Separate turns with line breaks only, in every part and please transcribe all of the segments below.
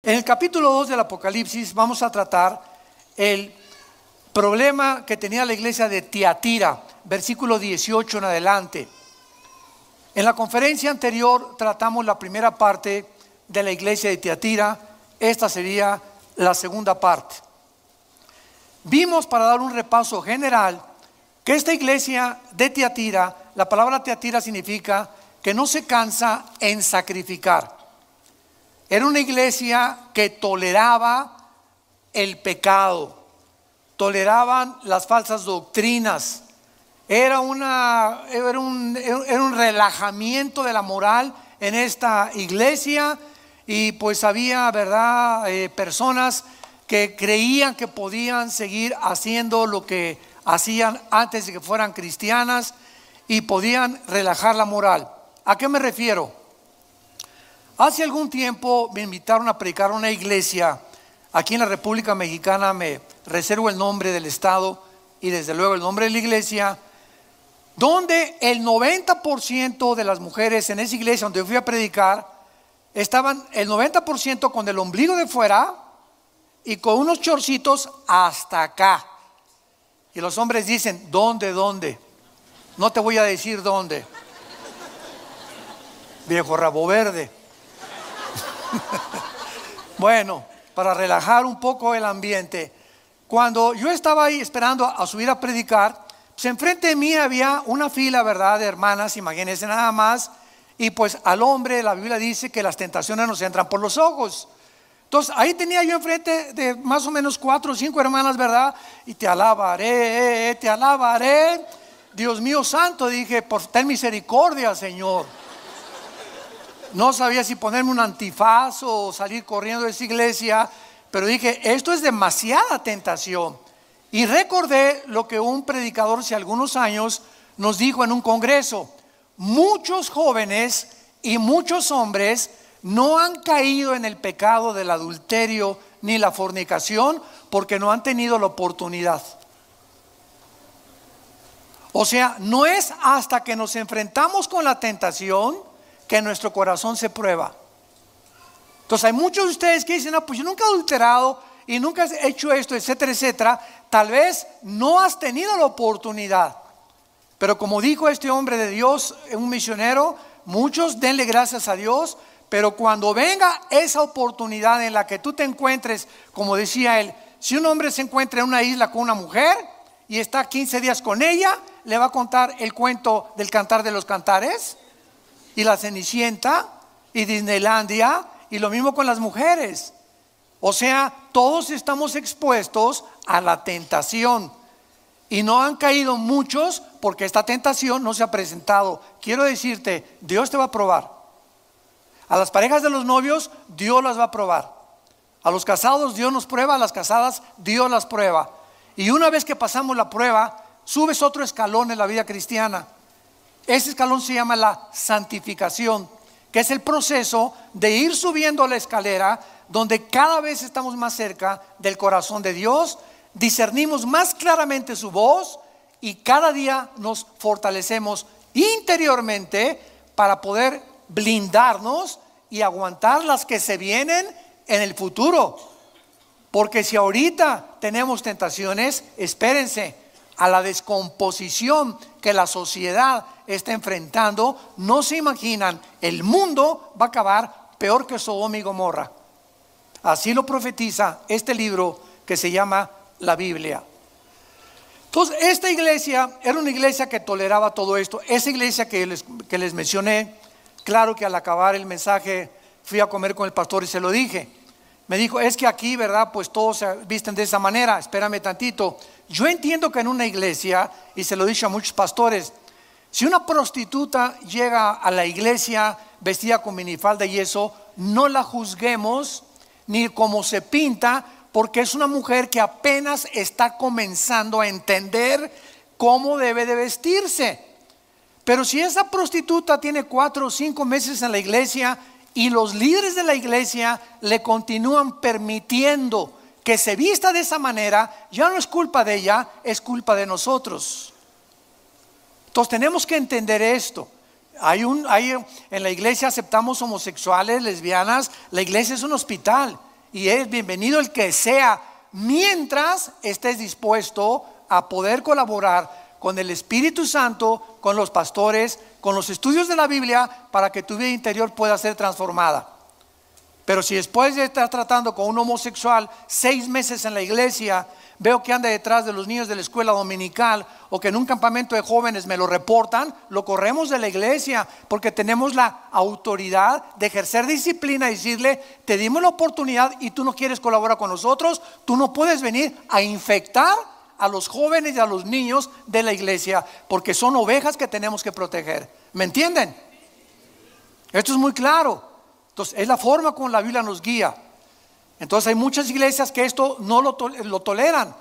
En el capítulo 2 del Apocalipsis vamos a tratar el problema que tenía la iglesia de Tiatira, versículo 18 en adelante. En la conferencia anterior tratamos la primera parte de la iglesia de Tiatira. Esta sería la segunda parte. Vimos, para dar un repaso general, que esta iglesia de Tiatira, la palabra Tiatira significa que no se cansa en sacrificar. Era una iglesia que toleraba el pecado, toleraban las falsas doctrinas. Era un relajamiento de la moral en esta iglesia, y pues había, ¿verdad?, personas que creían que podían seguir haciendo lo que hacían antes de que fueran cristianas y podían relajar la moral. ¿A qué me refiero? Hace algún tiempo me invitaron a predicar a una iglesia aquí en la República Mexicana. Me reservo el nombre del estado y desde luego el nombre de la iglesia, donde el 90% de las mujeres en esa iglesia donde yo fui a predicar estaban el 90% con el ombligo de fuera y con unos chorcitos hasta acá. Y los hombres dicen: ¿dónde? No te voy a decir dónde, viejo rabo verde. Bueno, para relajar un poco el ambiente, cuando yo estaba ahí esperando a subir a predicar, pues enfrente de mí había una fila, ¿verdad?, de hermanas, imagínense nada más. Y pues al hombre la Biblia dice que las tentaciones nos entran por los ojos. Entonces ahí tenía yo enfrente de más o menos 4 o 5 hermanas, ¿verdad? Y te alabaré, Dios mío santo, dije, por ten misericordia, Señor. No sabía si ponerme un antifaz o salir corriendo de esa iglesia, pero dije, esto es demasiada tentación. Y recordé lo que un predicador hace algunos años nos dijo en un congreso: muchos jóvenes y muchos hombres no han caído en el pecado del adulterio ni la fornicación porque no han tenido la oportunidad. O sea, no es hasta que nos enfrentamos con la tentación que nuestro corazón se prueba. Entonces hay muchos de ustedes que dicen: no, pues yo nunca he adulterado y nunca he hecho esto, etcétera, etcétera. Tal vez no has tenido la oportunidad, pero como dijo este hombre de Dios, un misionero, muchos denle gracias a Dios. Pero cuando venga esa oportunidad en la que tú te encuentres, como decía él, si un hombre se encuentra en una isla con una mujer y está 15 días con ella, le va a contar el cuento del Cantar de los Cantares y la Cenicienta y Disneylandia, y lo mismo con las mujeres. O sea, todos estamos expuestos a la tentación, y no han caído muchos porque esta tentación no se ha presentado. Quiero decirte, Dios te va a probar. A las parejas de los novios, Dios las va a probar. A los casados, Dios nos prueba. A las casadas, Dios las prueba. Y una vez que pasamos la prueba, subes otro escalón en la vida cristiana. Ese escalón se llama la santificación, que es el proceso de ir subiendo la escalera, donde cada vez estamos más cerca del corazón de Dios, discernimos más claramente su voz y cada día nos fortalecemos interiormente para poder blindarnos y aguantar las que se vienen en el futuro. Porque si ahorita tenemos tentaciones, espérense a la descomposición que la sociedad está enfrentando. No se imaginan, el mundo va a acabar peor que Sodoma y Gomorra. Así lo profetiza este libro que se llama la Biblia. Entonces, esta iglesia era una iglesia que toleraba todo esto. Esa iglesia que les mencioné, claro que al acabar el mensaje fui a comer con el pastor y se lo dije. Me dijo: es que aquí, ¿verdad?, pues todos se visten de esa manera. Espérame tantito. Yo entiendo que en una iglesia, y se lo he dicho a muchos pastores, si una prostituta llega a la iglesia vestida con minifalda y eso, no la juzguemos ni como se pinta, porque es una mujer que apenas está comenzando a entender cómo debe de vestirse. Pero si esa prostituta tiene 4 o 5 meses en la iglesia y los líderes de la iglesia le continúan permitiendo que se vista de esa manera, ya no es culpa de ella, es culpa de nosotros. Entonces tenemos que entender esto. En la iglesia aceptamos homosexuales, lesbianas. La iglesia es un hospital y es bienvenido el que sea, mientras estés dispuesto a poder colaborar con el Espíritu Santo, con los pastores, con los estudios de la Biblia, para que tu vida interior pueda ser transformada. Pero si después de estar tratando con un homosexual 6 meses en la iglesia, veo que anda detrás de los niños de la escuela dominical, o que en un campamento de jóvenes me lo reportan, lo corremos de la iglesia, porque tenemos la autoridad de ejercer disciplina y decirle: te dimos la oportunidad y tú no quieres colaborar con nosotros, tú no puedes venir a infectar a los jóvenes y a los niños de la iglesia, porque son ovejas que tenemos que proteger. ¿Me entienden? Esto es muy claro. Entonces es la forma como la Biblia nos guía. Entonces hay muchas iglesias que esto no lo toleran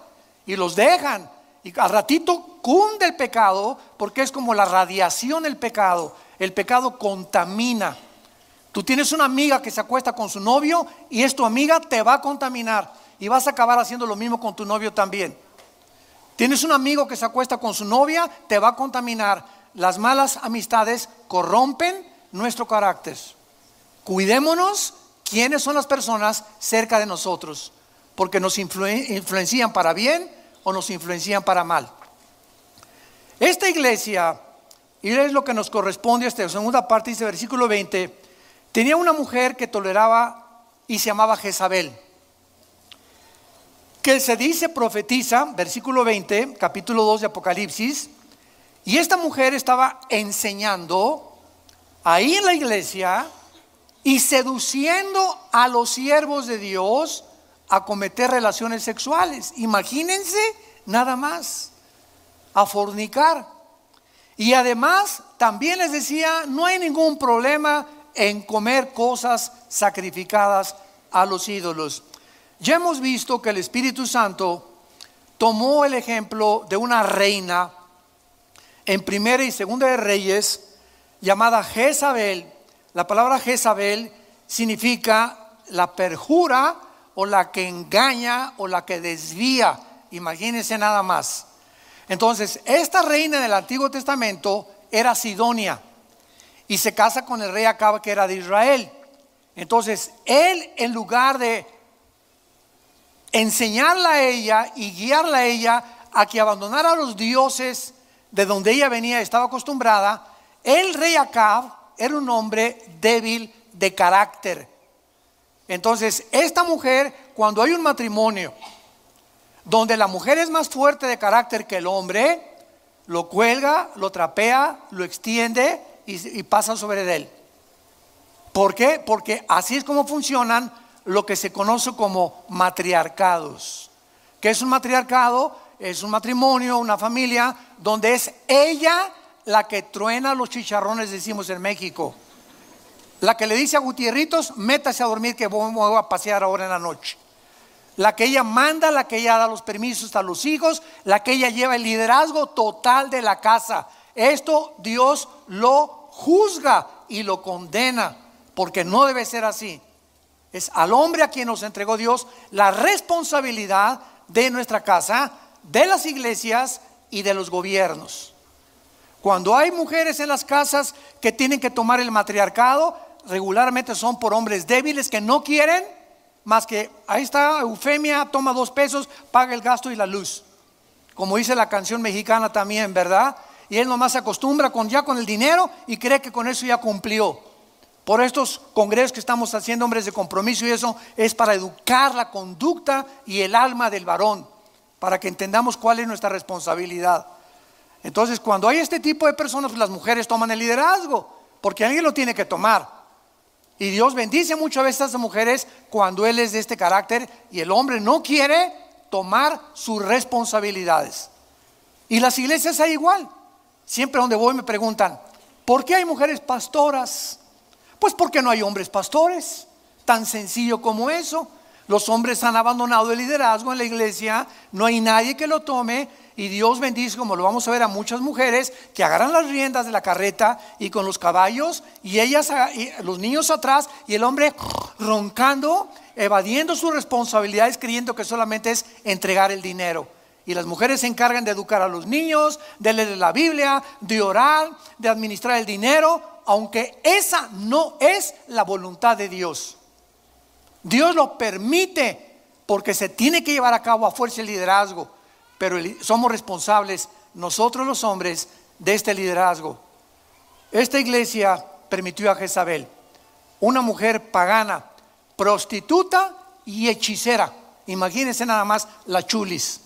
y los dejan, y al ratito cunde el pecado, porque es como la radiación del pecado. El pecado contamina. Tú tienes una amiga que se acuesta con su novio, y es tu amiga, te va a contaminar, y vas a acabar haciendo lo mismo con tu novio también. Tienes un amigo que se acuesta con su novia, te va a contaminar. Las malas amistades corrompen nuestro carácter. Cuidémonos quiénes son las personas cerca de nosotros, porque nos influencian para bien o nos influencian para mal. Esta iglesia, y es lo que nos corresponde a esta segunda parte, dice versículo 20, tenía una mujer que toleraba y se llamaba Jezabel, que se dice profetiza, versículo 20, capítulo 2 de Apocalipsis. Y esta mujer estaba enseñando ahí en la iglesia y seduciendo a los siervos de Dios a cometer relaciones sexuales. Imagínense nada más, a fornicar. Y además también les decía: no hay ningún problema en comer cosas sacrificadas a los ídolos. Ya hemos visto que el Espíritu Santo tomó el ejemplo de una reina en Primera y Segunda de Reyes llamada Jezabel. La palabra Jezabel significa la perjura, o la que engaña, o la que desvía. Imagínense nada más. Entonces, esta reina del Antiguo Testamento era sidonia y se casa con el rey Acab, que era de Israel. Entonces, él, en lugar de enseñarla a ella y guiarla a ella a que abandonara los dioses de donde ella venía, estaba acostumbrada, el rey Acab era un hombre débil de carácter. Entonces esta mujer, cuando hay un matrimonio donde la mujer es más fuerte de carácter que el hombre, lo cuelga, lo trapea, lo extiende y pasa sobre él. ¿Por qué? Porque así es como funcionan lo que se conoce como matriarcados. ¿Qué es un matriarcado? Es un matrimonio, una familia donde es ella la que truena los chicharrones, decimos en México. La que le dice a Gutierritos: métase a dormir que voy a pasear ahora en la noche. La que ella manda, la que ella da los permisos a los hijos, la que ella lleva el liderazgo total de la casa. Esto Dios lo juzga y lo condena, porque no debe ser así. Es al hombre a quien nos entregó Dios la responsabilidad de nuestra casa, de las iglesias y de los gobiernos. Cuando hay mujeres en las casas que tienen que tomar el matriarcado, regularmente son por hombres débiles que no quieren más que: ahí está Eufemia, toma 2 pesos, paga el gasto y la luz. Como dice la canción mexicana también, ¿verdad? Y él nomás se acostumbra con el dinero y cree que con eso ya cumplió. Por estos congresos que estamos haciendo, hombres de compromiso, y eso es para educar la conducta y el alma del varón, para que entendamos cuál es nuestra responsabilidad. Entonces, cuando hay este tipo de personas, pues las mujeres toman el liderazgo, porque alguien lo tiene que tomar. Y Dios bendice muchas veces a esas mujeres cuando Él es de este carácter y el hombre no quiere tomar sus responsabilidades. Y las iglesias hay igual. Siempre donde voy me preguntan: ¿por qué hay mujeres pastoras? Pues porque no hay hombres pastores. Tan sencillo como eso. Los hombres han abandonado el liderazgo en la iglesia, no hay nadie que lo tome, y Dios bendice, como lo vamos a ver, a muchas mujeres que agarran las riendas de la carreta y con los caballos, y ellas, y los niños atrás, y el hombre roncando, evadiendo sus responsabilidades, creyendo que solamente es entregar el dinero. Y las mujeres se encargan de educar a los niños, de leer la Biblia, de orar, de administrar el dinero, aunque esa no es la voluntad de Dios. Dios lo permite porque se tiene que llevar a cabo a fuerza el liderazgo, pero somos responsables nosotros los hombres de este liderazgo. Esta iglesia permitió a Jezabel, una mujer pagana, prostituta y hechicera. Imagínense nada más la chulis.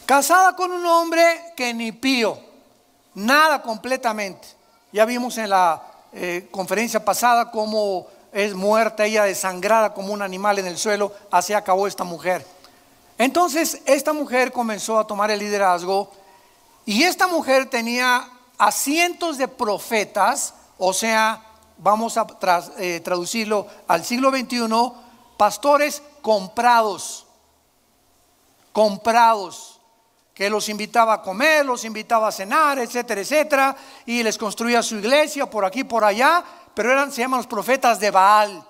Casada con un hombre que ni pío, nada completamente. Ya vimos en la conferencia pasada cómo es muerta ella, desangrada como un animal en el suelo. Así acabó esta mujer. Entonces esta mujer comenzó a tomar el liderazgo, y esta mujer tenía a cientos de profetas, o sea, vamos a traducirlo al siglo XXI, pastores comprados, que los invitaba a comer, los invitaba a cenar, etcétera, etcétera, y les construía su iglesia por aquí, por allá, pero se llaman los profetas de Baal.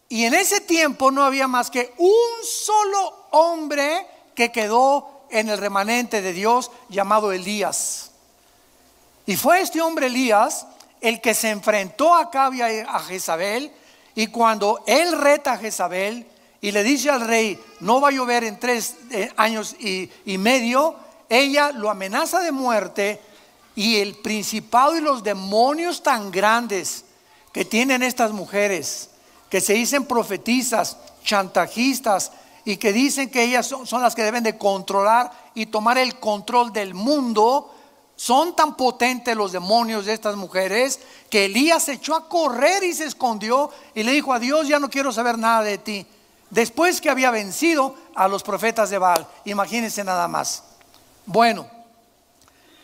Y en ese tiempo no había más que un solo hombre que quedó en el remanente de Dios, llamado Elías. Y fue este hombre Elías el que se enfrentó a Acab y a Jezabel. Y cuando él reta a Jezabel y le dice al rey: no va a llover en 3 años y medio, ella lo amenaza de muerte. Y el principado y los demonios tan grandes que tienen estas mujeres, que se dicen profetizas, chantajistas, y que dicen que ellas son las que deben de controlar y tomar el control del mundo, son tan potentes los demonios de estas mujeres que Elías se echó a correr y se escondió y le dijo a Dios: ya no quiero saber nada de ti. Después que había vencido a los profetas de Baal. Imagínense nada más. Bueno,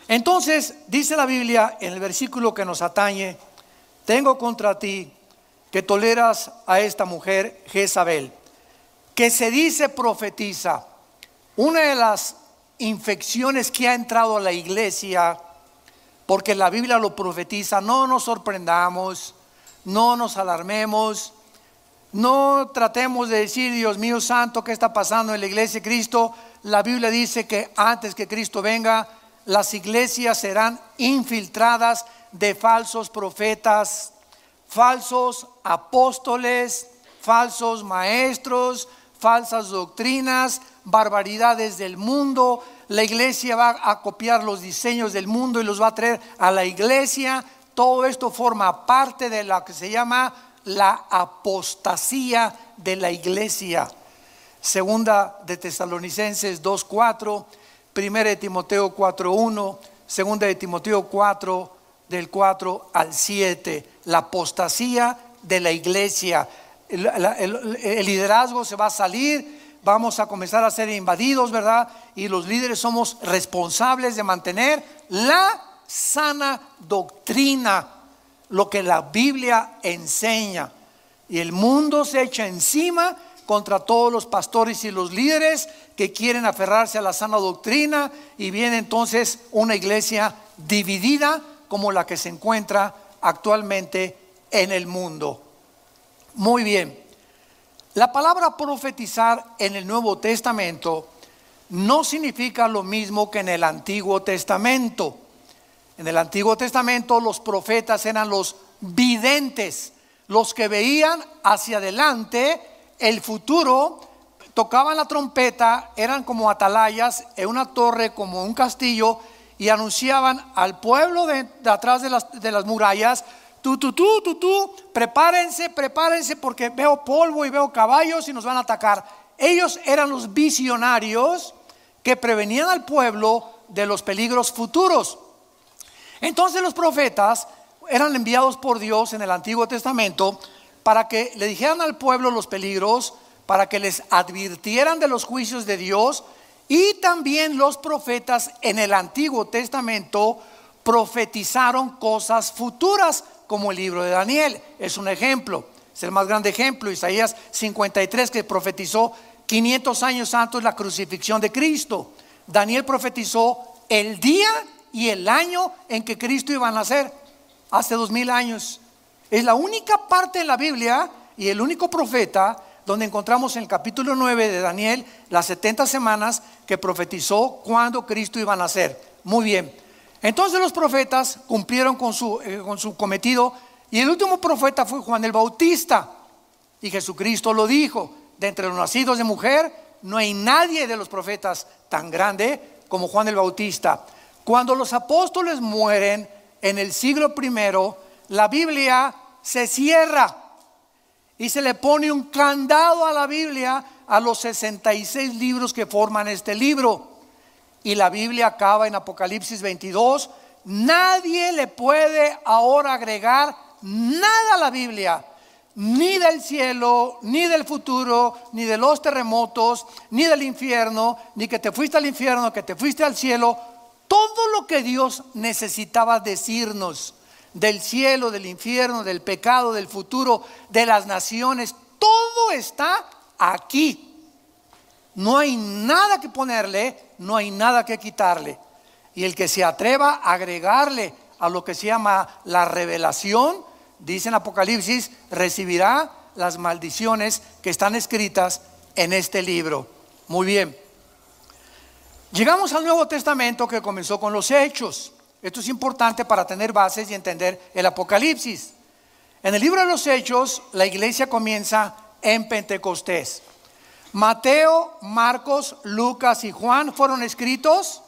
entonces dice la Biblia en el versículo que nos atañe: tengo contra ti que toleras a esta mujer Jezabel, que se dice profetiza. Una de las infecciones que ha entrado a la iglesia, porque la Biblia lo profetiza, no nos sorprendamos, no nos alarmemos, no tratemos de decir: Dios mío santo, ¿qué está pasando en la iglesia de Cristo? La Biblia dice que antes que Cristo venga, las iglesias serán infiltradas de falsos profetas, falsos apóstoles, falsos maestros, falsas doctrinas, barbaridades del mundo. La iglesia va a copiar los diseños del mundo y los va a traer a la iglesia. Todo esto forma parte de lo que se llama la apostasía de la iglesia. Segunda de Tesalonicenses 2:4, primera de Timoteo 4:1, segunda de Timoteo 4 del 4 al 7. La apostasía de la iglesia. El liderazgo se va a salir, vamos a comenzar a ser invadidos, ¿verdad? Y los líderes somos responsables de mantener la sana doctrina, lo que la Biblia enseña. Y el mundo se echa encima contra todos los pastores y los líderes que quieren aferrarse a la sana doctrina, y viene entonces una iglesia dividida como la que se encuentra actualmente en el mundo. Muy bien, la palabra profetizar en el Nuevo Testamento no significa lo mismo que en el Antiguo Testamento. En el Antiguo Testamento los profetas eran los videntes, los que veían hacia adelante el futuro, tocaban la trompeta, eran como atalayas en una torre, como un castillo, y anunciaban al pueblo de atrás de las murallas: prepárense, porque veo polvo y veo caballos y nos van a atacar. Ellos eran los visionarios que prevenían al pueblo de los peligros futuros. Entonces los profetas eran enviados por Dios en el Antiguo Testamento para que le dijeran al pueblo los peligros, para que les advirtieran de los juicios de Dios. Y también los profetas en el Antiguo Testamento profetizaron cosas futuras, como el libro de Daniel es un ejemplo, es el más grande ejemplo. Isaías 53, que profetizó 500 años antes de la crucifixión de Cristo. Daniel profetizó el día y el año en que Cristo iba a nacer, hace 2000 años. Es la única parte en la Biblia y el único profeta donde encontramos en el capítulo 9 de Daniel las 70 semanas que profetizó cuando Cristo iba a nacer. Muy bien, entonces los profetas cumplieron con su cometido Y el último profeta fue Juan el Bautista. Y Jesucristo lo dijo: de entre los nacidos de mujer no hay nadie de los profetas tan grande como Juan el Bautista. Cuando los apóstoles mueren en el siglo primero, la Biblia se cierra y se le pone un candado a la Biblia, a los 66 libros que forman este libro. Y la Biblia acaba en Apocalipsis 22. Nadie le puede ahora agregar nada a la Biblia, ni del cielo, ni del futuro, ni de los terremotos, ni del infierno, ni que te fuiste al infierno, que te fuiste al cielo. Todo lo que Dios necesitaba decirnos del cielo, del infierno, del pecado, del futuro, de las naciones, todo está aquí. No hay nada que ponerle, no hay nada que quitarle. Y el que se atreva a agregarle a lo que se llama la revelación, dice en Apocalipsis, recibirá las maldiciones que están escritas en este libro. Muy bien. Llegamos al Nuevo Testamento, que comenzó con los Hechos. Esto es importante para tener bases y entender el Apocalipsis. En el libro de los Hechos, la iglesia comienza en Pentecostés. Mateo, Marcos, Lucas y Juan fueron escritos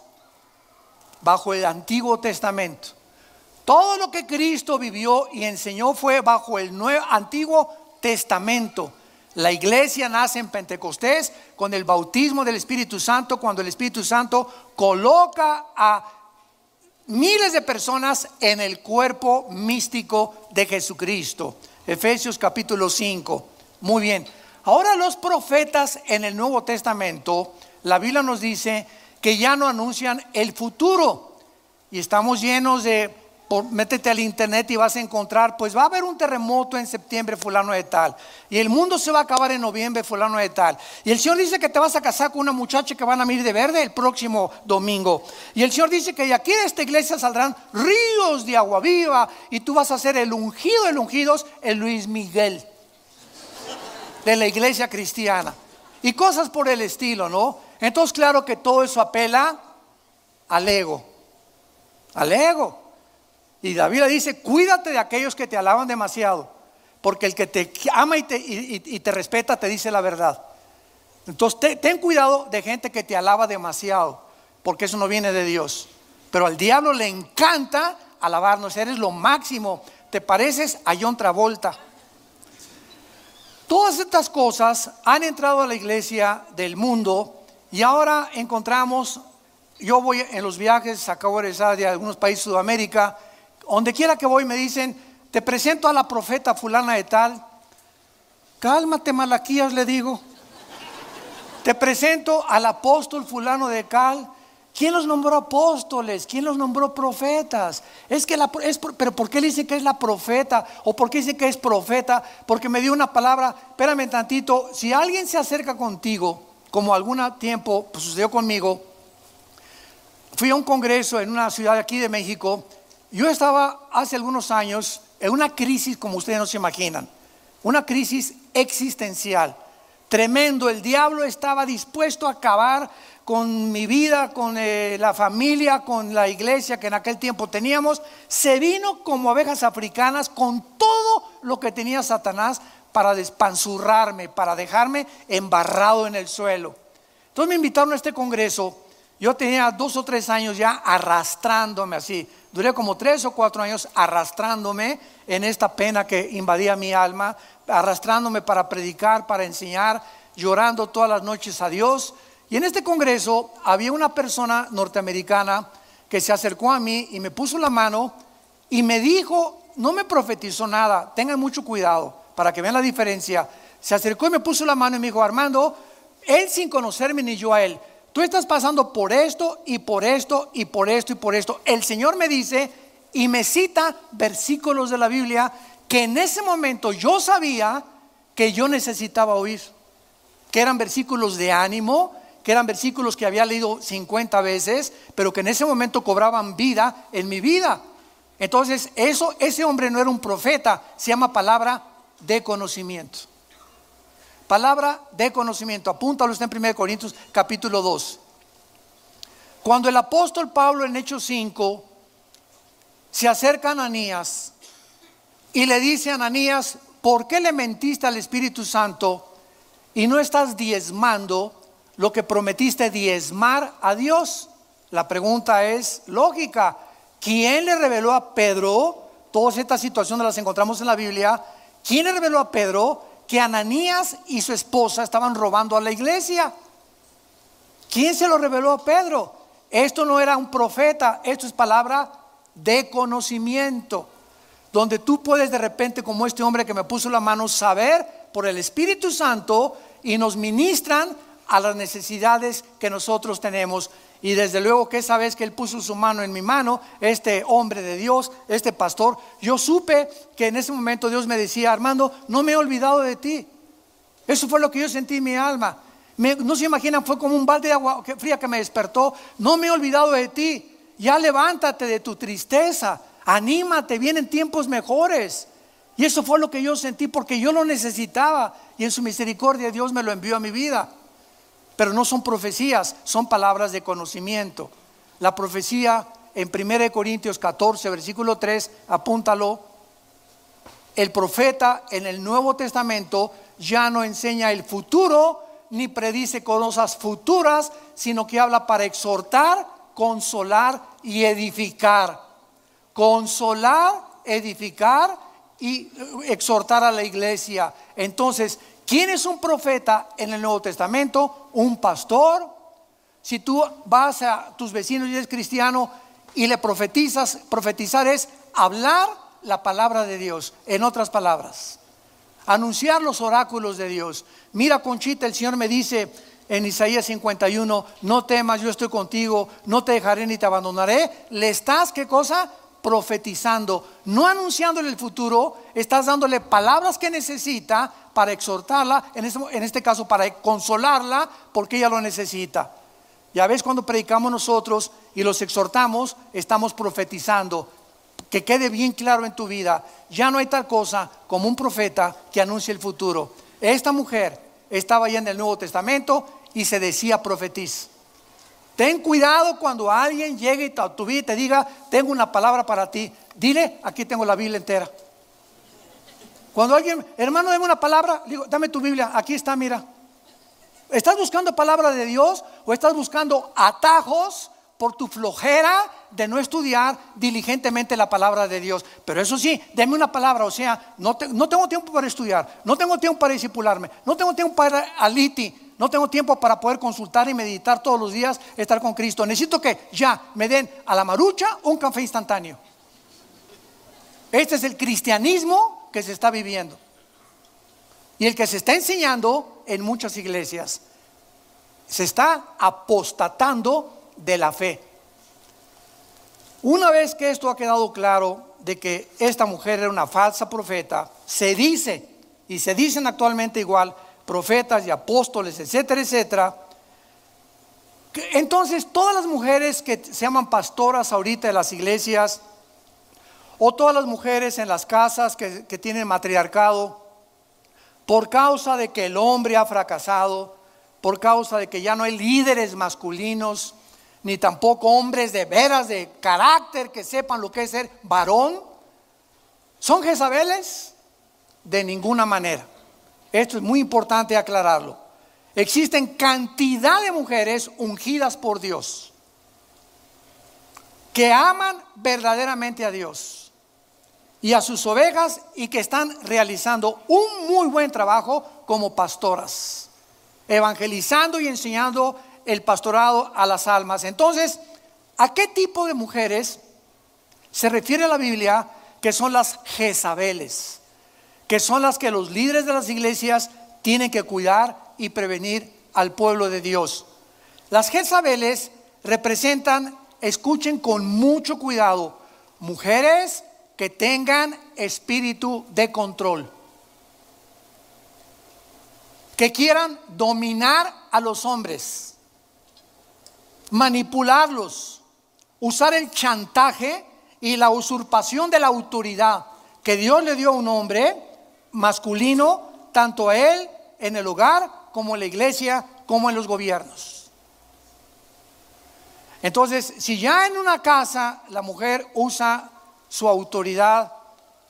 bajo el Antiguo Testamento. Todo lo que Cristo vivió y enseñó fue bajo el Antiguo Testamento. La iglesia nace en Pentecostés con el bautismo del Espíritu Santo, cuando el Espíritu Santo coloca a miles de personas en el cuerpo místico de Jesucristo. Efesios capítulo 5. Muy bien. Ahora los profetas en el Nuevo Testamento, la Biblia nos dice que ya no anuncian el futuro. Y estamos llenos de... métete al internet y vas a encontrar, pues va a haber un terremoto en septiembre fulano de tal, y el mundo se va a acabar en noviembre fulano de tal, y el Señor dice que te vas a casar con una muchacha que van a ir de verde el próximo domingo, y el Señor dice que de aquí de esta iglesia saldrán ríos de agua viva, y tú vas a ser el ungido de los ungidos, el Luis Miguel de la iglesia cristiana, y cosas por el estilo, ¿no? Entonces claro que todo eso apela al ego, al ego. Y la Biblia dice: cuídate de aquellos que te alaban demasiado, porque el que te ama y te respeta te dice la verdad. Entonces ten cuidado de gente que te alaba demasiado, porque eso no viene de Dios. Pero al diablo le encanta alabarnos. Eres lo máximo, te pareces a John Travolta. Todas estas cosas han entrado a la iglesia del mundo, y ahora encontramos, yo voy en los viajes, acabo de regresar de algunos países de Sudamérica. Donde quiera que voy me dicen: te presento a la profeta fulana de tal. Cálmate, Malaquías, le digo. Te presento al apóstol fulano de tal. ¿Quién los nombró apóstoles? ¿Quién los nombró profetas? Pero ¿por qué le dice que es la profeta? ¿O por qué dice que es profeta? Porque me dio una palabra. Espérame tantito. Si alguien se acerca contigo, como algún tiempo pues, sucedió conmigo, fui a un congreso en una ciudad de aquí de México. Yo estaba hace algunos años en una crisis como ustedes no se imaginan, una crisis existencial, tremendo. El diablo estaba dispuesto a acabar con mi vida, con la familia, con la iglesia que en aquel tiempo teníamos. Se vino como abejas africanas con todo lo que tenía Satanás para despanzurrarme, para dejarme embarrado en el suelo. Entonces me invitaron a este congreso. Yo tenía 2 o 3 años ya arrastrándome así. Duré como 3 o 4 años arrastrándome en esta pena que invadía mi alma, arrastrándome para predicar, para enseñar, llorando todas las noches a Dios. Y en este congreso había una persona norteamericana que se acercó a mí y me puso la mano y me dijo, no me profetizó nada, tengan mucho cuidado para que vean la diferencia. Se acercó y me puso la mano y me dijo: Armando, él sin conocerme ni yo a él, tú estás pasando por esto y por esto y por esto y por esto. El Señor me dice, y me cita versículos de la Biblia que en ese momento yo sabía que yo necesitaba oír, que eran versículos de ánimo, que eran versículos que había leído 50 veces, pero que en ese momento cobraban vida en mi vida. Entonces ese hombre no era un profeta, se llama palabra de conocimiento. Palabra de conocimiento, apúntalo, está en 1 Corintios capítulo 2. Cuando el apóstol Pablo en Hechos 5 se acerca a Ananías y le dice a Ananías: ¿por qué le mentiste al Espíritu Santo y no estás diezmando lo que prometiste diezmar a Dios? La pregunta es lógica. ¿Quién le reveló a Pedro? Todas estas situaciones las encontramos en la Biblia. ¿Quién le reveló a Pedro que Ananías y su esposa estaban robando a la iglesia? ¿Quién se lo reveló a Pedro? Esto no era un profeta, esto es palabra de conocimiento, donde tú puedes de repente, como este hombre que me puso la mano, saber por el Espíritu Santo, y nos ministran a las necesidades que nosotros tenemos. Y desde luego que esa vez que él puso su mano en mi mano, este hombre de Dios, este pastor, yo supe que en ese momento Dios me decía: Armando, no me he olvidado de ti. Eso fue lo que yo sentí en mi alma. No se imaginan, fue como un balde de agua fría que me despertó. No me he olvidado de ti. Ya levántate de tu tristeza, anímate, vienen tiempos mejores. Y eso fue lo que yo sentí, porque yo lo necesitaba, y en su misericordia Dios me lo envió a mi vida. Pero no son profecías, son palabras de conocimiento. La profecía en 1 Corintios 14, versículo 3, apúntalo. El profeta en el Nuevo Testamento ya no enseña el futuro ni predice cosas futuras, sino que habla para exhortar, consolar y edificar. Consolar, edificar y exhortar a la iglesia. Entonces, ¿quién es un profeta en el Nuevo Testamento? Un pastor. Si tú vas a tus vecinos y eres cristiano y le profetizas, profetizar es hablar la palabra de Dios. En otras palabras, anunciar los oráculos de Dios. Mira, Conchita, el Señor me dice en Isaías 51: no temas, yo estoy contigo, no te dejaré ni te abandonaré. Le estás, ¿qué cosa? Profetizando, no anunciándole el futuro. Estás dándole palabras que necesita para exhortarla, en este caso para consolarla, porque ella lo necesita. Ya ves, cuando predicamos nosotros y los exhortamos, estamos profetizando. Que quede bien claro en tu vida: ya no hay tal cosa como un profeta que anuncie el futuro. Esta mujer estaba ya en el Nuevo Testamento y se decía profetiz. Ten cuidado cuando alguien llegue a tu vida y te diga: tengo una palabra para ti. Dile: aquí tengo la Biblia entera. Cuando alguien: hermano, dame una palabra, digo: dame tu Biblia, aquí está, mira. ¿Estás buscando palabra de Dios o estás buscando atajos por tu flojera de no estudiar diligentemente la palabra de Dios? Pero eso sí, deme una palabra. O sea, no tengo tiempo para estudiar, no tengo tiempo para discipularme, no tengo tiempo para aliti, no tengo tiempo para poder consultar y meditar todos los días, estar con Cristo. Necesito que ya me den a la marucha un café instantáneo. Este es el cristianismo que se está viviendo y el que se está enseñando en muchas iglesias. Se está apostatando de la fe. Una vez que esto ha quedado claro de que esta mujer era una falsa profeta, se dice, y se dicen actualmente igual, profetas y apóstoles, etcétera, etcétera. Entonces, todas las mujeres que se llaman pastoras ahorita de las iglesias, o todas las mujeres en las casas que tienen matriarcado, por causa de que el hombre ha fracasado, por causa de que ya no hay líderes masculinos, ni tampoco hombres de veras de carácter que sepan lo que es ser varón, ¿son Jezabeles? De ninguna manera. Esto es muy importante aclararlo. Existen cantidad de mujeres ungidas por Dios que aman verdaderamente a Dios y a sus ovejas, y que están realizando un muy buen trabajo como pastoras, evangelizando y enseñando el pastorado a las almas. Entonces, ¿a qué tipo de mujeres se refiere la Biblia que son las Jezabeles? Que son las que los líderes de las iglesias tienen que cuidar y prevenir al pueblo de Dios. Las Jezabeles representan, escuchen con mucho cuidado, mujeres que tengan espíritu de control, que quieran dominar a los hombres, manipularlos, usar el chantaje y la usurpación de la autoridad que Dios le dio a un hombre masculino, tanto a él en el hogar como en la iglesia como en los gobiernos. Entonces, si ya en una casa la mujer usa su autoridad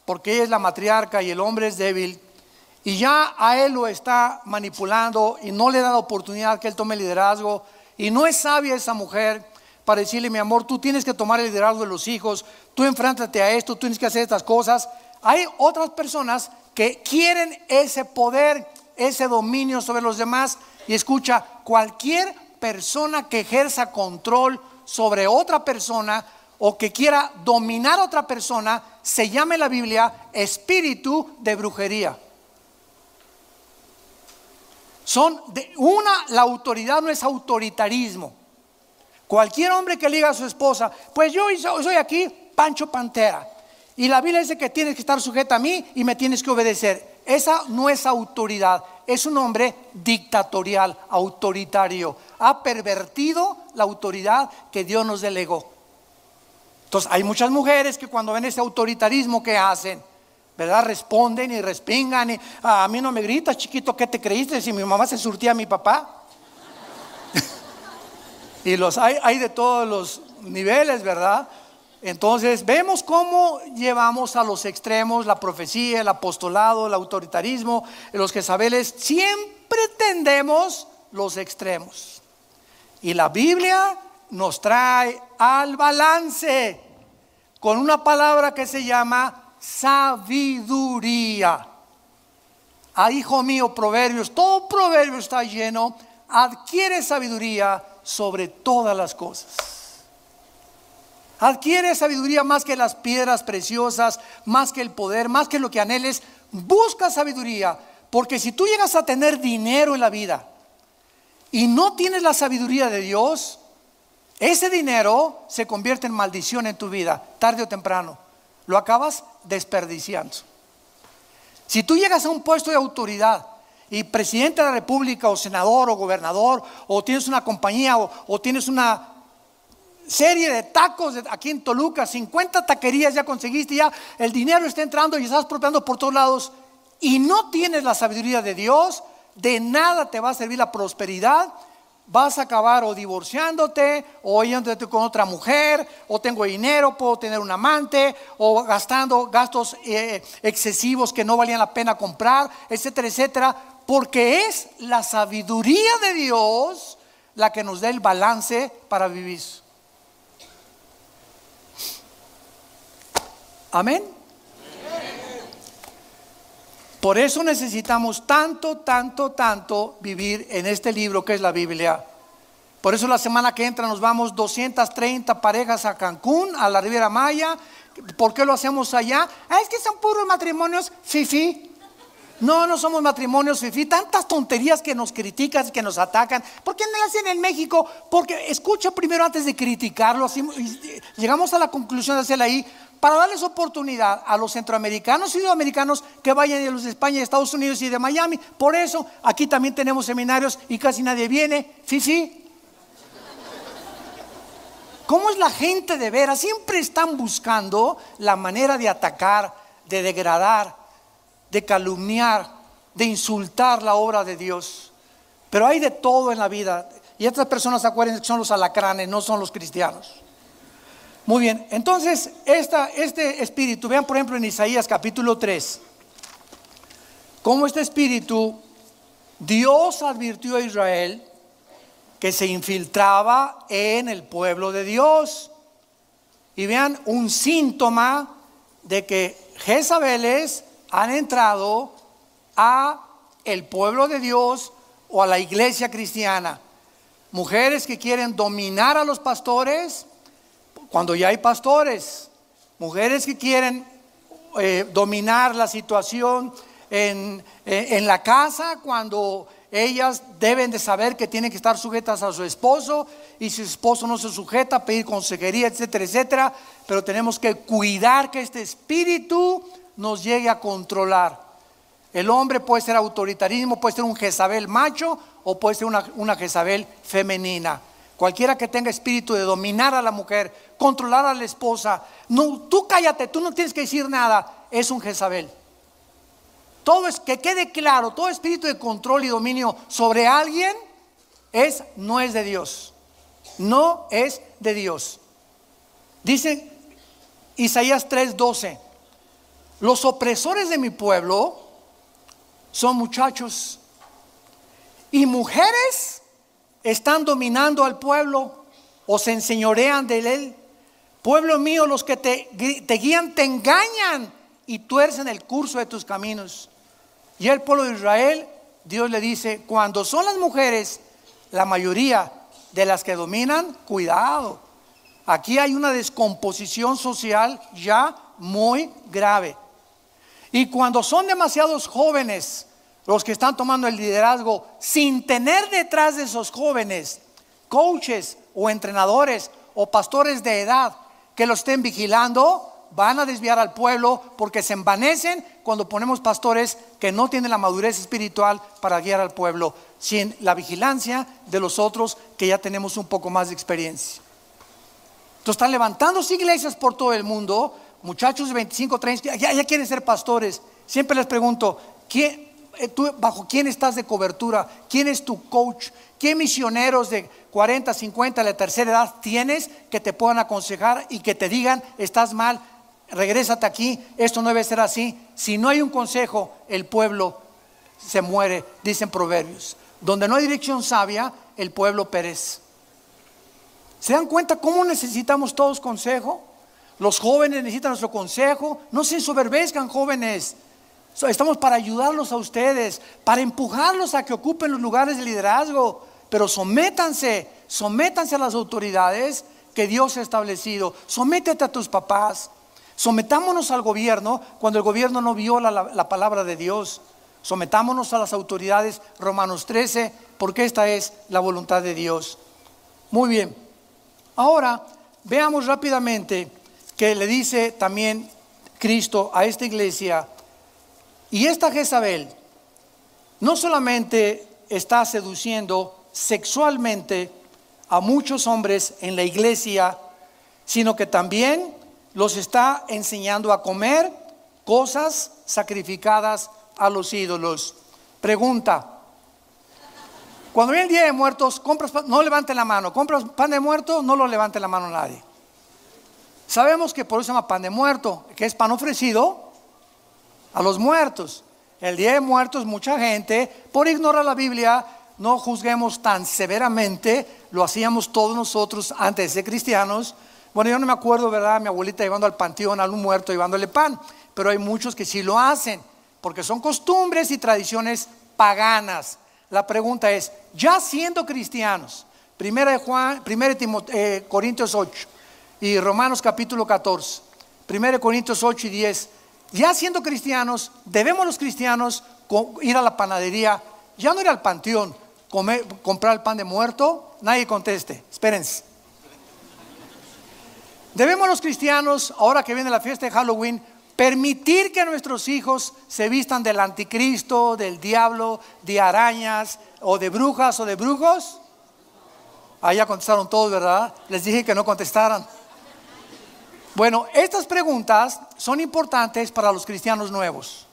porque ella es la matriarca y el hombre es débil, y ya a él lo está manipulando y no le da la oportunidad que él tome liderazgo, y no es sabia esa mujer para decirle: mi amor, tú tienes que tomar el liderazgo de los hijos, tú enfréntate a esto, tú tienes que hacer estas cosas. Hay otras personas que quieren ese poder, ese dominio sobre los demás. Y escucha, cualquier persona que ejerza control sobre otra persona o que quiera dominar a otra persona, se llama en la Biblia espíritu de brujería. La autoridad no es autoritarismo. Cualquier hombre que le diga a su esposa: pues yo soy aquí Pancho Pantera, y la Biblia dice que tienes que estar sujeta a mí y me tienes que obedecer. Esa no es autoridad, es un hombre dictatorial, autoritario. Ha pervertido la autoridad que Dios nos delegó. Entonces hay muchas mujeres que cuando ven ese autoritarismo, ¿qué hacen? ¿Verdad? Responden y respingan y: a mí no me gritas, chiquito, ¿qué te creíste si mi mamá se surtía a mi papá? Y hay de todos los niveles, ¿verdad? Entonces vemos cómo llevamos a los extremos la profecía, el apostolado, el autoritarismo. Los Jezabeles siempre tendemos los extremos, y la Biblia nos trae al balance con una palabra que se llama sabiduría. Hijo mío, Proverbios, todo Proverbio está lleno. Adquiere sabiduría sobre todas las cosas. Adquiere sabiduría más que las piedras preciosas, más que el poder, más que lo que anheles. Busca sabiduría, porque si tú llegas a tener dinero en la vida y no tienes la sabiduría de Dios, ese dinero se convierte en maldición en tu vida, tarde o temprano. Lo acabas desperdiciando. Si tú llegas a un puesto de autoridad y presidente de la república o senador o gobernador, o tienes una compañía o tienes una serie de tacos aquí en Toluca, 50 taquerías ya conseguiste, ya el dinero está entrando y estás prosperando por todos lados, y no tienes la sabiduría de Dios, de nada te va a servir la prosperidad. Vas a acabar o divorciándote, o yéndote con otra mujer, o tengo dinero, puedo tener un amante, o gastando gastos excesivos que no valían la pena comprar, etcétera, etcétera, porque es la sabiduría de Dios la que nos da el balance para vivir. Amén. Por eso necesitamos tanto vivir en este libro que es la Biblia. Por eso la semana que entra nos vamos 230 parejas a Cancún, a la Riviera Maya. ¿Por qué lo hacemos allá? Es que son puros matrimonios fifí. No somos matrimonios fifí. Tantas tonterías que nos critican, que nos atacan. ¿Por qué no lo hacen en México? Porque escucha primero antes de criticarlo. Así, llegamos a la conclusión de hacerla ahí, para darles oportunidad a los centroamericanos y sudamericanos que vayan, a los de España, de Estados Unidos y de Miami. Por eso aquí también tenemos seminarios y casi nadie viene. Sí. ¿Cómo es la gente de veras? Siempre están buscando la manera de atacar, de degradar, de calumniar, de insultar la obra de Dios. Pero hay de todo en la vida. Y estas personas, acuérdense que son los alacranes, no son los cristianos. Muy bien, entonces este espíritu, vean por ejemplo en Isaías capítulo 3, cómo este espíritu, Dios advirtió a Israel que se infiltraba en el pueblo de Dios. Y vean un síntoma de que Jezabeles han entrado a el pueblo de Dios o a la iglesia cristiana. Mujeres que quieren dominar a los pastores cuando ya hay pastores, mujeres que quieren dominar la situación en la casa cuando ellas deben de saber que tienen que estar sujetas a su esposo, y si su esposo no se sujeta, pedir consejería, etcétera, etcétera. Pero tenemos que cuidar que este espíritu nos llegue a controlar. El hombre puede ser autoritarismo, puede ser un Jezabel macho o puede ser una Jezabel femenina. Cualquiera que tenga espíritu de dominar a la mujer, controlar a la esposa, no, tú cállate, tú no tienes que decir nada, es un Jezabel. Todo es que quede claro, todo espíritu de control y dominio sobre alguien no es de Dios. No es de Dios. Dice Isaías 3:12: Los opresores de mi pueblo son muchachos y mujeres están dominando al pueblo o se enseñorean de él. Pueblo mío, los que te guían te engañan y tuercen el curso de tus caminos. Y el pueblo de Israel, Dios le dice, cuando son las mujeres la mayoría de las que dominan, cuidado. Aquí hay una descomposición social ya muy grave. Y cuando son demasiados jóvenes los que están tomando el liderazgo, sin tener detrás de esos jóvenes coaches o entrenadores o pastores de edad que los estén vigilando, van a desviar al pueblo, porque se envanecen cuando ponemos pastores que no tienen la madurez espiritual para guiar al pueblo, sin la vigilancia de los otros que ya tenemos un poco más de experiencia. Entonces están levantándose iglesias por todo el mundo, muchachos de 25, 30, ya quieren ser pastores. Siempre les pregunto, ¿tú bajo quién estás de cobertura? ¿Quién es tu coach? ¿Qué misioneros de 40, 50 de la tercera edad tienes que te puedan aconsejar y que te digan, estás mal, regrésate aquí, esto no debe ser así? Si no hay un consejo, el pueblo se muere, dicen proverbios. Donde no hay dirección sabia, el pueblo perece. ¿Se dan cuenta cómo necesitamos todos consejo? Los jóvenes necesitan nuestro consejo. No se ensoberbezcan, jóvenes. Estamos para ayudarlos a ustedes, para empujarlos a que ocupen los lugares de liderazgo. Pero sométanse a las autoridades que Dios ha establecido. Sométete a tus papás. Sometámonos al gobierno cuando el gobierno no viola la palabra de Dios. Sometámonos a las autoridades, Romanos 13, porque esta es la voluntad de Dios. Muy bien. Ahora veamos rápidamente que le dice también Cristo a esta iglesia. Y esta Jezabel no solamente está seduciendo sexualmente a muchos hombres en la iglesia, sino que también los está enseñando a comer cosas sacrificadas a los ídolos. Pregunta: cuando viene el Día de Muertos, compras pan, no levanten la mano. ¿Compras pan de muerto? No lo levante la mano nadie. Sabemos que por eso se llama pan de muerto, que es pan ofrecido a los muertos. El Día de Muertos, mucha gente, por ignorar la Biblia, no juzguemos tan severamente. Lo hacíamos todos nosotros antes de ser cristianos. Bueno, yo no me acuerdo, ¿verdad? Mi abuelita llevando al panteón a un muerto, llevándole pan. Pero hay muchos que sí lo hacen, porque son costumbres y tradiciones paganas. La pregunta es, ya siendo cristianos, 1 Corintios 8 y Romanos capítulo 14, 1 Corintios 8 y 10, ya siendo cristianos, debemos los cristianos ir a la panadería, ya no ir al panteón, comprar el pan de muerto. Nadie conteste, espérense. Debemos los cristianos, ahora que viene la fiesta de Halloween, permitir que nuestros hijos se vistan del anticristo, del diablo, de arañas, o de brujas o de brujos. Ya contestaron todos, ¿verdad? Les dije que no contestaran. Bueno, estas preguntas son importantes para los cristianos nuevos.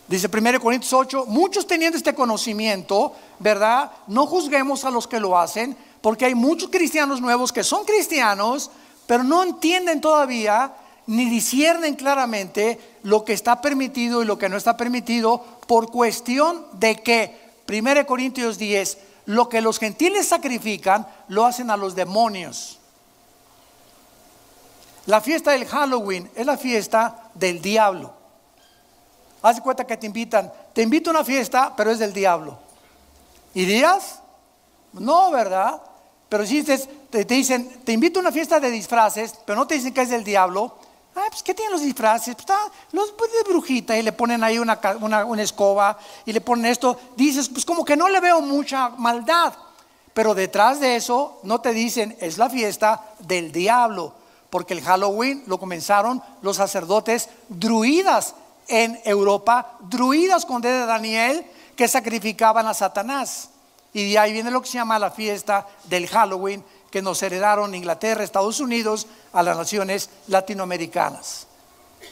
Dice 1 Corintios 8, muchos teniendo este conocimiento, ¿verdad? No juzguemos a los que lo hacen, porque hay muchos cristianos nuevos que son cristianos, pero no entienden todavía ni disciernen claramente lo que está permitido y lo que no está permitido, por cuestión de que 1 Corintios 10, lo que los gentiles sacrifican, lo hacen a los demonios. La fiesta del Halloween es la fiesta del diablo. Haz de cuenta que te invito a una fiesta, pero es del diablo. ¿Irías? No, ¿verdad? Pero si te dicen, te invito a una fiesta de disfraces, pero no te dicen que es del diablo. Pues ¿qué tienen los disfraces? Los de brujita, y le ponen ahí una escoba y le ponen esto. Dices, pues como que no le veo mucha maldad. Pero detrás de eso no te dicen, es la fiesta del diablo. Porque el Halloween lo comenzaron los sacerdotes druidas en Europa, druidas con D de Daniel, que sacrificaban a Satanás. Y de ahí viene lo que se llama la fiesta del Halloween, que nos heredaron Inglaterra, Estados Unidos, a las naciones latinoamericanas.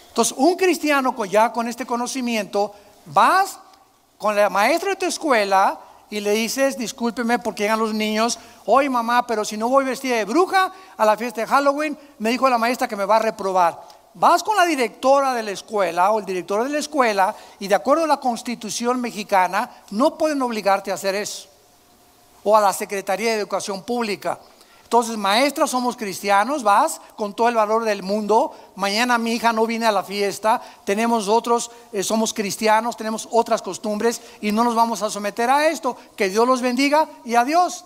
Entonces, un cristiano ya con este conocimiento, vas con la maestra de tu escuela y le dices, discúlpeme porque llegan los niños, oye mamá, pero si no voy vestida de bruja a la fiesta de Halloween, me dijo la maestra que me va a reprobar. vas con la directora de la escuela o el director de la escuela y de acuerdo a la Constitución mexicana no pueden obligarte a hacer eso. O a la Secretaría de Educación Pública. Entonces, maestra, somos cristianos, vas con todo el valor del mundo. Mañana mi hija no viene a la fiesta, tenemos otros, somos cristianos, tenemos otras costumbres y no nos vamos a someter a esto. Que Dios los bendiga y adiós.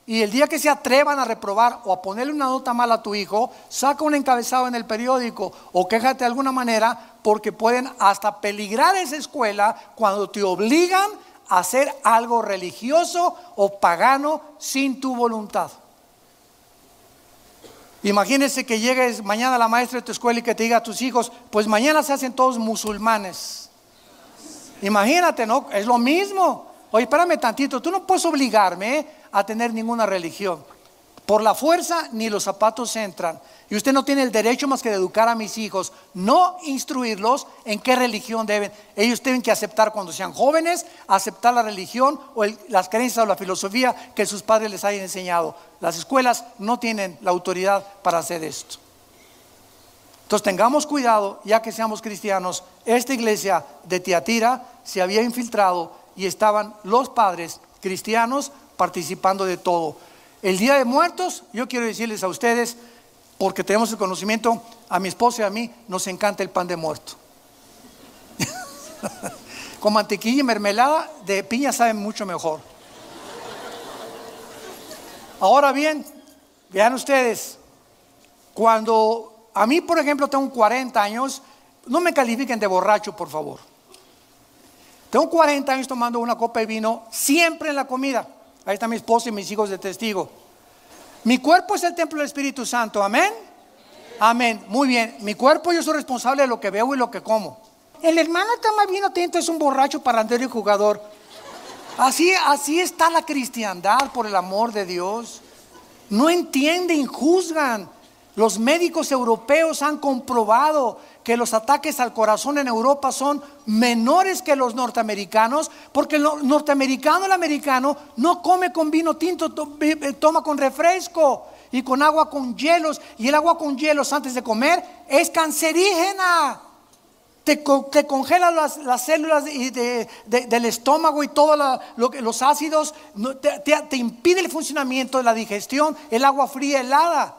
Y el día que se atrevan a reprobar o a ponerle una nota mala a tu hijo, saca un encabezado en el periódico o quéjate de alguna manera, porque pueden hasta peligrar esa escuela cuando te obligan a hacer algo religioso o pagano sin tu voluntad. Imagínense que llegues mañana la maestra de tu escuela y que te diga a tus hijos, pues mañana se hacen todos musulmanes. Imagínate, ¿no? Es lo mismo. Oye, espérame tantito, tú no puedes obligarme a tener ninguna religión. Por la fuerza ni los zapatos entran. Y usted no tiene el derecho más que de educar a mis hijos, no instruirlos en qué religión deben. Ellos tienen que aceptar cuando sean jóvenes, aceptar la religión o las creencias o la filosofía que sus padres les hayan enseñado. Las escuelas no tienen la autoridad para hacer esto. Entonces tengamos cuidado, ya que seamos cristianos. Esta iglesia de Tiatira se había infiltrado y estaban los padres cristianos participando de todo. El Día de Muertos, yo quiero decirles a ustedes, porque tenemos el conocimiento, a mi esposa y a mí nos encanta el pan de muerto. Con mantequilla y mermelada de piña sabe mucho mejor. Ahora bien, vean ustedes, cuando a mí, por ejemplo, tengo 40 años, no me califiquen de borracho, por favor. Tengo 40 años tomando una copa de vino siempre en la comida. Ahí está mi esposa y mis hijos de testigo. Mi cuerpo es el templo del Espíritu Santo, amén. Amén, muy bien. Mi cuerpo, yo soy responsable de lo que veo y lo que como. El hermano toma vino tinto, es un borracho, parrandero y jugador. Así está la cristiandad, por el amor de Dios. No entienden, juzgan. Los médicos europeos han comprobado que los ataques al corazón en Europa son menores que los norteamericanos, porque el norteamericano, el americano, no come con vino tinto, toma con refresco y con agua con hielos. Y el agua con hielos antes de comer es cancerígena. Te congela las células del estómago y todos los ácidos, te impide el funcionamiento de la digestión, el agua fría helada.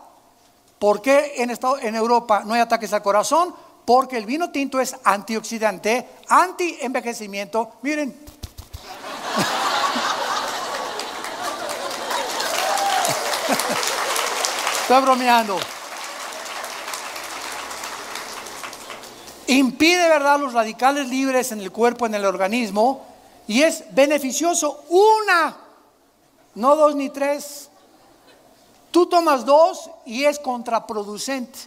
¿Por qué en Europa no hay ataques al corazón? Porque el vino tinto es antioxidante, anti-envejecimiento. Miren. Estoy bromeando. Impide, ¿verdad?, los radicales libres en el cuerpo, en el organismo, y es beneficioso una, no dos ni tres. Tú tomas dos y es contraproducente.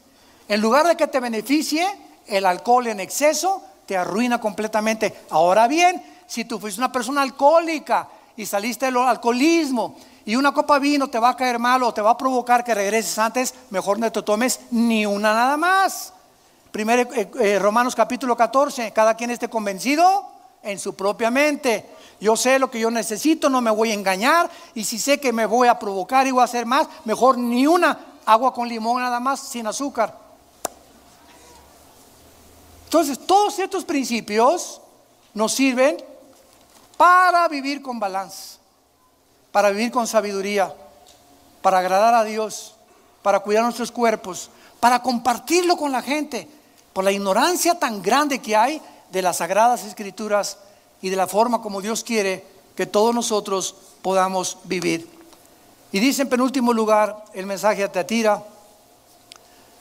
En lugar de que te beneficie, el alcohol en exceso te arruina completamente. Ahora bien, si tú fuiste una persona alcohólica y saliste del alcoholismo y una copa de vino te va a caer mal o te va a provocar que regreses antes, mejor no te tomes ni una nada más. Romanos capítulo 14, cada quien esté convencido en su propia mente. Yo sé lo que yo necesito, no me voy a engañar, y si sé que me voy a provocar y voy a hacer más, mejor ni una, agua con limón nada más, sin azúcar. Entonces, todos estos principios nos sirven para vivir con balance, para vivir con sabiduría, para agradar a Dios, para cuidar nuestros cuerpos, para compartirlo con la gente, por la ignorancia tan grande que hay de las Sagradas Escrituras y de la forma como Dios quiere que todos nosotros podamos vivir. Y dice en penúltimo lugar el mensaje a Tiatira: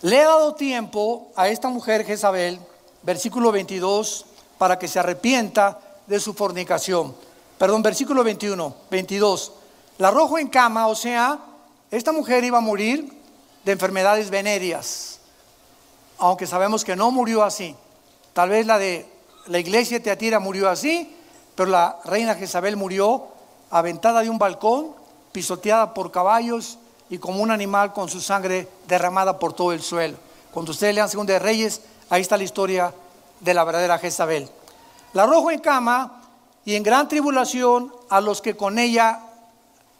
le he dado tiempo a esta mujer Jezabel, versículo 22, para que se arrepienta de su fornicación. Perdón, versículo 22. La arrojo en cama, o sea, esta mujer iba a morir de enfermedades venéreas, aunque sabemos que no murió así. Tal vez la de la iglesia de Tiatira murió así, pero la reina Jezabel murió aventada de un balcón, pisoteada por caballos y como un animal con su sangre derramada por todo el suelo. Cuando ustedes lean Segunda de Reyes, ahí está la historia de la verdadera Jezabel. La arrojo en cama y en gran tribulación a los que con ella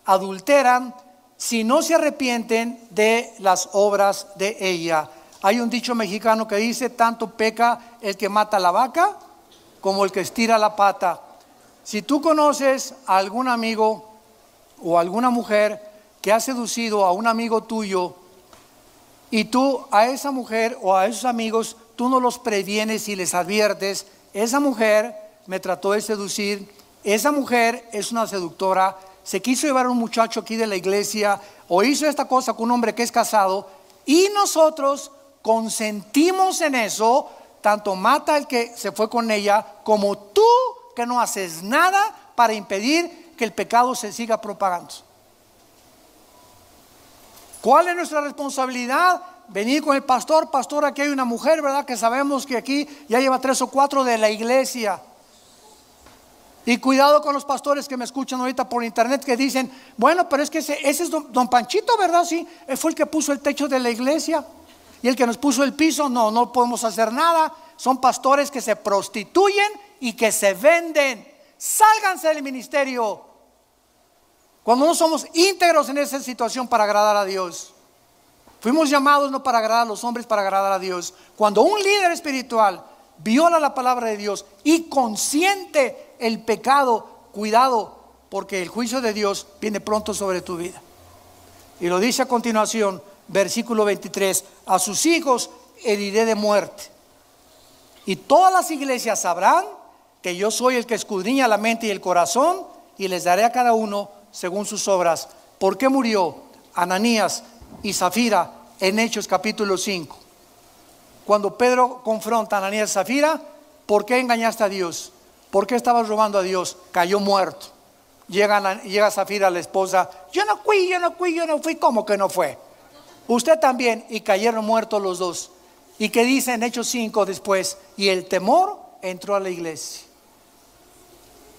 adulteran, si no se arrepienten de las obras de ella. Hay un dicho mexicano que dice: tanto peca el que mata la vaca como el que estira la pata. Si tú conoces a algún amigo o alguna mujer que ha seducido a un amigo tuyo, y tú a esa mujer o a esos amigos, tú no los previenes y les adviertes: esa mujer me trató de seducir, esa mujer es una seductora, se quiso llevar a un muchacho aquí de la iglesia, o hizo esta cosa con un hombre que es casado, y nosotros consentimos en eso. Tanto mata el que se fue con ella, como tú que no haces nada para impedir que el pecado se siga propagando. ¿Cuál es nuestra responsabilidad? Venir con el pastor: pastor, aquí hay una mujer, ¿verdad?, que sabemos que aquí ya lleva 3 o 4 de la iglesia. Y cuidado con los pastores que me escuchan ahorita por internet, que dicen: bueno, pero es que ese es don Panchito, ¿verdad? Sí, él fue el que puso el techo de la iglesia y el que nos puso el piso. No podemos hacer nada. Son pastores que se prostituyen y que se venden. Sálganse del ministerio cuando no somos íntegros en esa situación para agradar a Dios. Fuimos llamados no para agradar a los hombres, para agradar a Dios. Cuando un líder espiritual viola la palabra de Dios y consiente el pecado, cuidado, porque el juicio de Dios viene pronto sobre tu vida. Y lo dice a continuación, versículo 23: a sus hijos heriré de muerte, y todas las iglesias sabrán que yo soy el que escudriña la mente y el corazón, y les daré a cada uno según sus obras. ¿Por qué murió Ananías y Zafira en Hechos capítulo 5? Cuando Pedro confronta a Ananías y Zafira: ¿por qué engañaste a Dios? ¿Por qué estabas robando a Dios? Cayó muerto. Llega Zafira, la esposa: yo no fui. ¿Cómo que no fue? Usted también. Y cayeron muertos los dos. ¿Y qué dice en Hechos 5 después? Y el temor entró a la iglesia.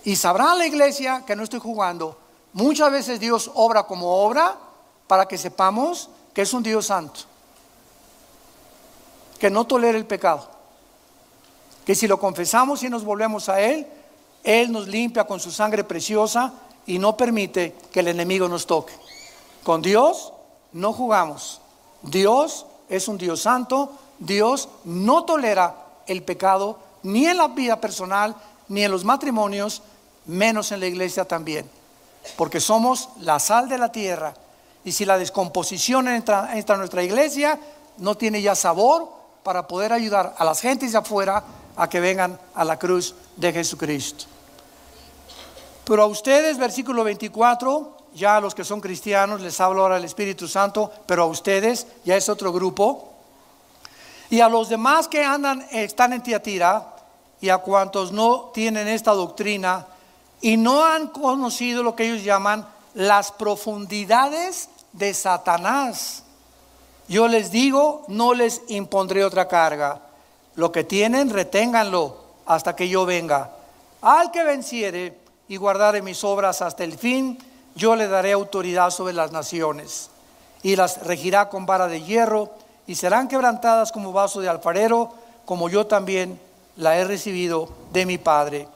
Y sabrá la iglesia que no estoy jugando. Muchas veces Dios obra como obra para que sepamos que es un Dios santo, que no tolera el pecado, que si lo confesamos y nos volvemos a Él, Él nos limpia con su sangre preciosa y no permite que el enemigo nos toque. Con Dios no jugamos. Dios es un Dios santo. Dios no tolera el pecado, ni en la vida personal, ni en los matrimonios, menos en la iglesia también, porque somos la sal de la tierra. Y si la descomposición entra en nuestra iglesia, no tiene ya sabor para poder ayudar a las gentes de afuera a que vengan a la cruz de Jesucristo. Pero a ustedes, versículo 24, ya a los que son cristianos les habla ahora el Espíritu Santo, pero a ustedes ya es otro grupo. Y a los demás que están en Tiatira, y a cuantos no tienen esta doctrina y no han conocido lo que ellos llaman las profundidades de Satanás, yo les digo: no les impondré otra carga. Lo que tienen, reténganlo hasta que yo venga. Al que venciere y guardare mis obras hasta el fin, yo le daré autoridad sobre las naciones, y las regirá con vara de hierro, y serán quebrantadas como vaso de alfarero, como yo también la he recibido de mi Padre.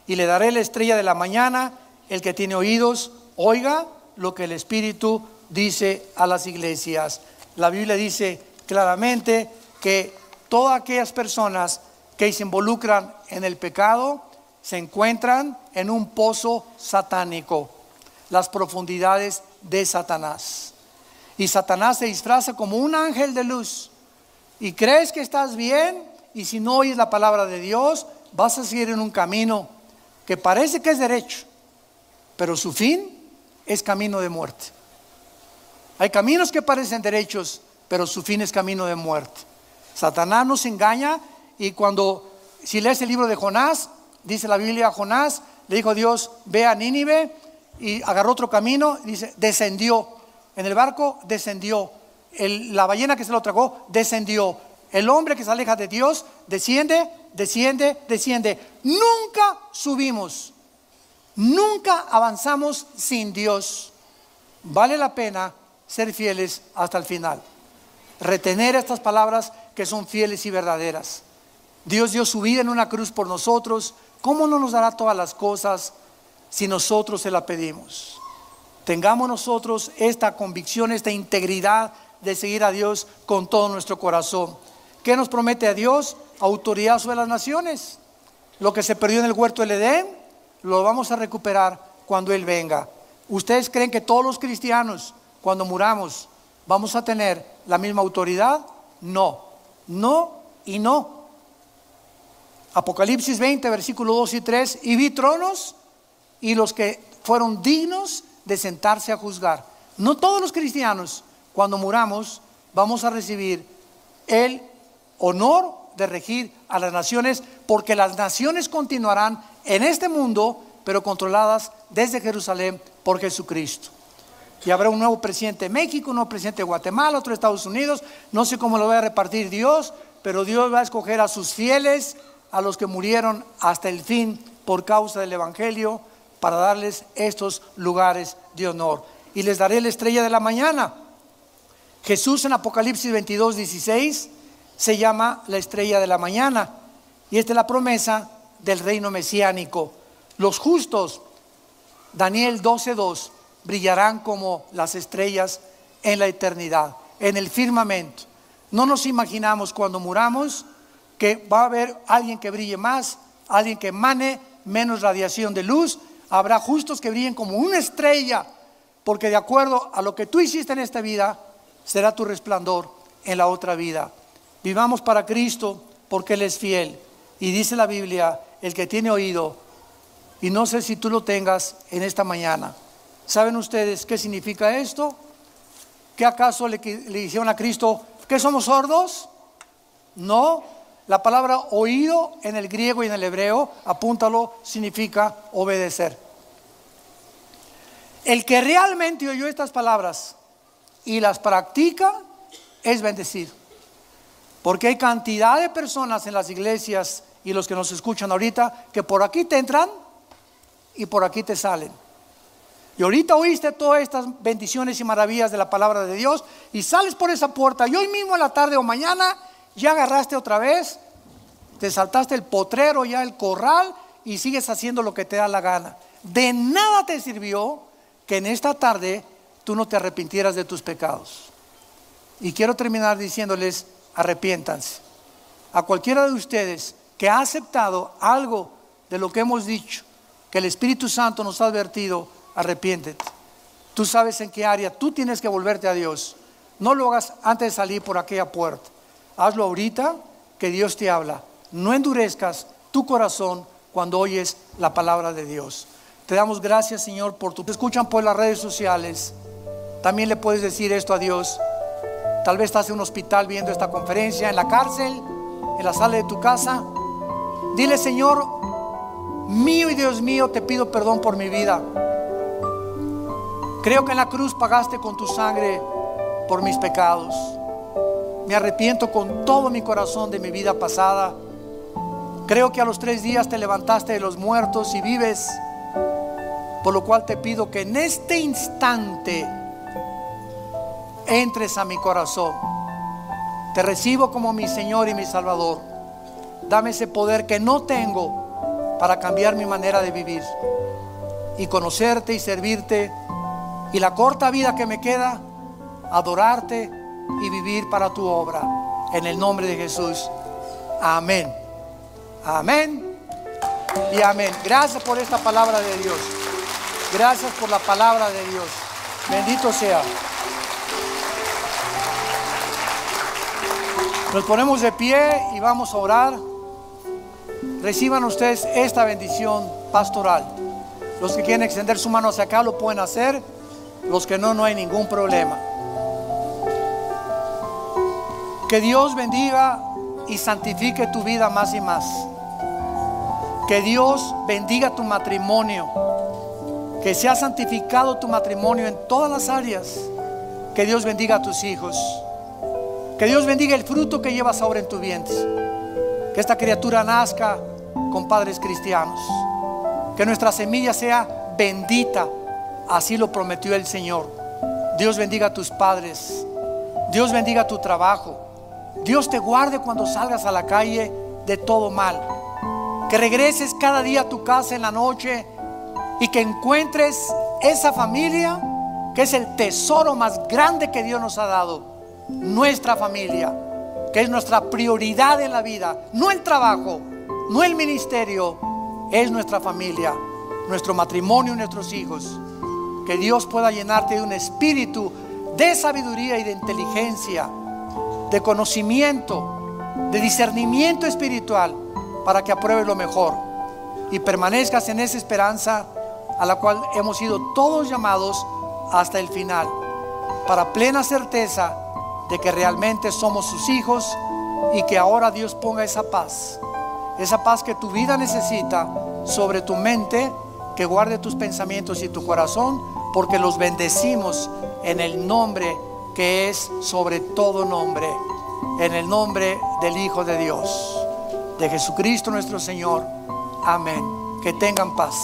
Y le daré la estrella de la mañana. El que tiene oídos, oiga lo que el Espíritu dice a las iglesias. La Biblia dice claramente que todas aquellas personas que se involucran en el pecado se encuentran en un pozo satánico, las profundidades de Satanás. Y Satanás se disfraza como un ángel de luz, y crees que estás bien, y si no oyes la palabra de Dios, vas a seguir en un camino que parece que es derecho, pero su fin es camino de muerte. Hay caminos que parecen derechos, pero su fin es camino de muerte. Satanás nos engaña, y si lees el libro de Jonás, dice la Biblia: Jonás le dijo a Dios: ve a Nínive, y agarró otro camino, y dice: descendió. En el barco descendió. La ballena que se lo tragó descendió. El hombre que se aleja de Dios desciende. Nunca subimos, nunca avanzamos sin Dios. Vale la pena ser fieles hasta el final, retener estas palabras que son fieles y verdaderas. Dios dio su vida en una cruz por nosotros. ¿Cómo no nos dará todas las cosas si nosotros se la pedimos? Tengamos nosotros esta convicción, esta integridad de seguir a Dios con todo nuestro corazón. ¿Qué nos promete a Dios? Autoridad sobre las naciones. Lo que se perdió en el huerto del Edén, lo vamos a recuperar cuando Él venga. ¿Ustedes creen que todos los cristianos, cuando muramos, vamos a tener la misma autoridad? No, no y no. Apocalipsis 20, versículo 2 y 3, y vi tronos y los que fueron dignos de sentarse a juzgar. No todos los cristianos, cuando muramos, vamos a recibir el honor de regir a las naciones, porque las naciones continuarán en este mundo, pero controladas desde Jerusalén por Jesucristo. Y habrá un nuevo presidente de México, un nuevo presidente de Guatemala, otro de Estados Unidos. No sé cómo lo va a repartir Dios, pero Dios va a escoger a sus fieles, a los que murieron hasta el fin por causa del Evangelio, para darles estos lugares de honor. Y les daré la estrella de la mañana. Jesús en Apocalipsis 22, 16 se llama la estrella de la mañana. Y esta es la promesa del reino mesiánico. Los justos, Daniel 12:2, brillarán como las estrellas en la eternidad, en el firmamento. No nos imaginamos cuando muramos que va a haber alguien que brille más, alguien que emane menos radiación de luz. Habrá justos que brillen como una estrella, porque de acuerdo a lo que tú hiciste en esta vida, será tu resplandor en la otra vida. Vivamos para Cristo, porque Él es fiel. Y dice la Biblia, el que tiene oído, y no sé si tú lo tengas en esta mañana. ¿Saben ustedes qué significa esto? ¿Qué acaso le dijeron a Cristo, que somos sordos? No, la palabra oído en el griego y en el hebreo, apúntalo, significa obedecer. El que realmente oyó estas palabras y las practica es bendecido. Porque hay cantidad de personas en las iglesias y los que nos escuchan ahorita que por aquí te entran y por aquí te salen. Y ahorita oíste todas estas bendiciones y maravillas de la palabra de Dios y sales por esa puerta y hoy mismo en la tarde o mañana ya agarraste otra vez, te saltaste el potrero, ya el corral y sigues haciendo lo que te da la gana. De nada te sirvió que en esta tarde tú no te arrepintieras de tus pecados. Y quiero terminar diciéndoles, arrepiéntanse. A cualquiera de ustedes que ha aceptado algo de lo que hemos dicho, que el Espíritu Santo nos ha advertido, arrepiéntete. Tú sabes en qué área tú tienes que volverte a Dios. No lo hagas antes de salir por aquella puerta. Hazlo ahorita que Dios te habla. No endurezcas tu corazón cuando oyes la palabra de Dios. Te damos gracias, Señor, por tu... Te escuchan por las redes sociales. También le puedes decir esto a Dios. Tal vez estás en un hospital viendo esta conferencia, en la cárcel, en la sala de tu casa. Dile, Señor, mío y Dios mío, te pido perdón por mi vida. Creo que en la cruz pagaste con tu sangre por mis pecados. Me arrepiento con todo mi corazón de mi vida pasada. Creo que a los 3 días te levantaste de los muertos y vives. Por lo cual te pido que en este instante entres a mi corazón. Te recibo como mi Señor y mi Salvador. Dame ese poder que no tengo para cambiar mi manera de vivir y conocerte y servirte, y la corta vida que me queda, adorarte y vivir para tu obra. En el nombre de Jesús. Amén. Amén y amén. Gracias por esta palabra de Dios. Gracias por la palabra de Dios. Bendito sea. Nos ponemos de pie y vamos a orar. Reciban ustedes esta bendición pastoral. Los que quieren extender su mano hacia acá lo pueden hacer. Los que no, no hay ningún problema. Que Dios bendiga y santifique tu vida más y más. Que Dios bendiga tu matrimonio. Que sea santificado tu matrimonio en todas las áreas. Que Dios bendiga a tus hijos. Que Dios bendiga el fruto que llevas ahora en tu vientre. Que esta criatura nazca con padres cristianos. Que nuestra semilla sea bendita. Así lo prometió el Señor. Dios bendiga a tus padres. Dios bendiga tu trabajo. Dios te guarde cuando salgas a la calle de todo mal. Que regreses cada día a tu casa en la noche y que encuentres esa familia que es el tesoro más grande que Dios nos ha dado. nuestra familia, que es nuestra prioridad en la vida, no el trabajo, no el ministerio, es nuestra familia, nuestro matrimonio y nuestros hijos. Que Dios pueda llenarte de un espíritu de sabiduría y de inteligencia, de conocimiento, de discernimiento espiritual, para que apruebes lo mejor y permanezcas en esa esperanza a la cual hemos sido todos llamados hasta el final, para plena certeza de que realmente somos sus hijos y que ahora Dios ponga esa paz que tu vida necesita sobre tu mente, que guarde tus pensamientos y tu corazón, porque los bendecimos en el nombre que es sobre todo nombre, en el nombre del Hijo de Dios, de Jesucristo nuestro Señor. Amén. Que tengan paz.